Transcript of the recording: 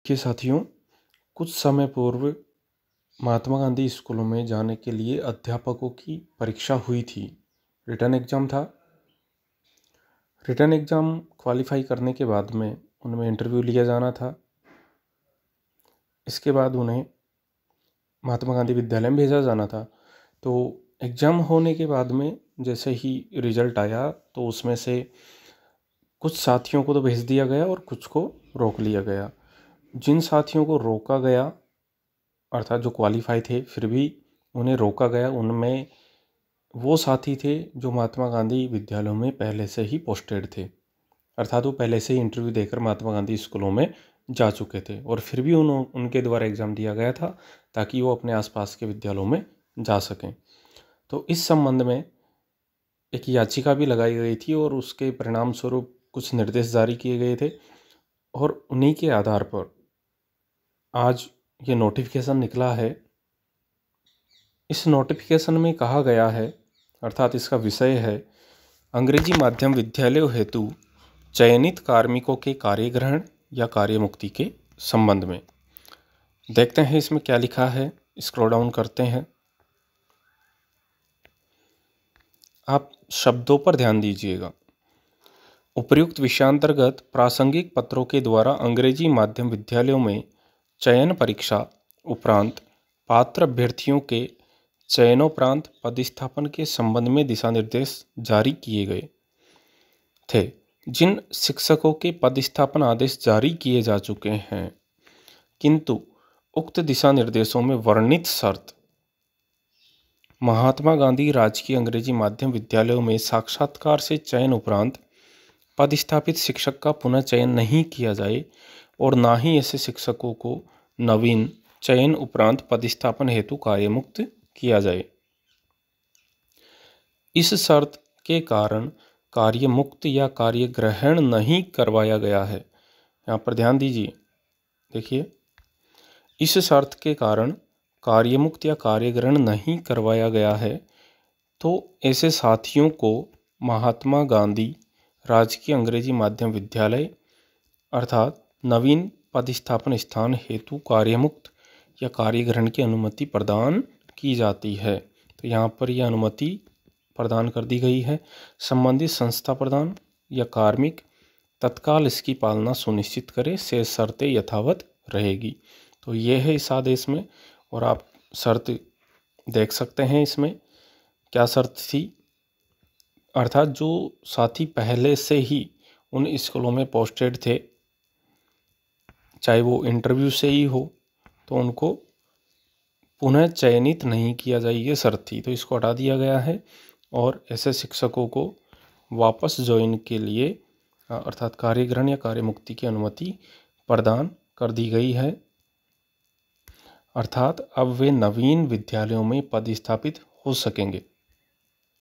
के साथियों, कुछ समय पूर्व महात्मा गांधी स्कूलों में जाने के लिए अध्यापकों की परीक्षा हुई थी। रिटन एग्ज़ाम था। रिटन एग्ज़ाम क्वालिफाई करने के बाद में उनमें इंटरव्यू लिया जाना था। इसके बाद उन्हें महात्मा गांधी विद्यालय में भेजा जाना था। तो एग्ज़ाम होने के बाद में जैसे ही रिज़ल्ट आया तो उसमें से कुछ साथियों को तो भेज दिया गया और कुछ को रोक लिया गया। जिन साथियों को रोका गया अर्थात जो क्वालिफाई थे फिर भी उन्हें रोका गया, उनमें वो साथी थे जो महात्मा गांधी विद्यालयों में पहले से ही पोस्टेड थे, अर्थात वो पहले से ही इंटरव्यू देकर महात्मा गांधी स्कूलों में जा चुके थे और फिर भी उनके द्वारा एग्ज़ाम दिया गया था ताकि वो अपने आसपास के विद्यालयों में जा सकें। तो इस संबंध में एक याचिका भी लगाई गई थी और उसके परिणाम स्वरूप कुछ निर्देश जारी किए गए थे और उन्हीं के आधार पर आज ये नोटिफिकेशन निकला है। इस नोटिफिकेशन में कहा गया है, अर्थात इसका विषय है अंग्रेजी माध्यम विद्यालयों हेतु चयनित कार्मिकों के कार्यग्रहण या कार्यमुक्ति के संबंध में। देखते हैं इसमें क्या लिखा है। स्क्रॉल डाउन करते हैं। आप शब्दों पर ध्यान दीजिएगा। उपर्युक्त विषयांतर्गत प्रासंगिक पत्रों के द्वारा अंग्रेजी माध्यम विद्यालयों में चयन परीक्षा उपरांत पात्र अभ्यर्थियों के चयनोपरांत पदस्थापन के संबंध में दिशा निर्देश जारी किए गए थे। जिन शिक्षकों के पदस्थापन आदेश जारी किए जा चुके हैं, किंतु उक्त दिशा निर्देशों में वर्णित शर्त महात्मा गांधी राजकीय अंग्रेजी माध्यम विद्यालयों में साक्षात्कार से चयन उपरांत पदस्थापित शिक्षक का पुनः चयन नहीं किया जाए और ना ही ऐसे शिक्षकों को नवीन चयन उपरांत पदस्थापन हेतु कार्यमुक्त किया जाए। इस शर्त के कारण कार्यमुक्त या कार्यग्रहण नहीं करवाया गया है। यहाँ पर ध्यान दीजिए, देखिए, इस शर्त के कारण कार्यमुक्त या कार्यग्रहण नहीं करवाया गया है तो ऐसे साथियों को महात्मा गांधी राजकीय अंग्रेजी माध्यम विद्यालय अर्थात नवीन पदस्थापन स्थान हेतु कार्यमुक्त या कार्यग्रहण की अनुमति प्रदान की जाती है। तो यहाँ पर यह अनुमति प्रदान कर दी गई है। संबंधित संस्था प्रदान या कार्मिक तत्काल इसकी पालना सुनिश्चित करे, शेष शर्तें यथावत रहेगी। तो ये है इस आदेश में और आप शर्त देख सकते हैं इसमें क्या शर्त थी। अर्थात जो साथी पहले से ही उन स्कूलों में पोस्टेड थे, चाहे वो इंटरव्यू से ही हो, तो उनको पुनः चयनित नहीं किया जाए, ये शर्त थी। तो इसको हटा दिया गया है और ऐसे शिक्षकों को वापस ज्वाइन के लिए अर्थात कार्यग्रहण या कार्यमुक्ति की अनुमति प्रदान कर दी गई है। अर्थात अब वे नवीन विद्यालयों में पदस्थापित हो सकेंगे।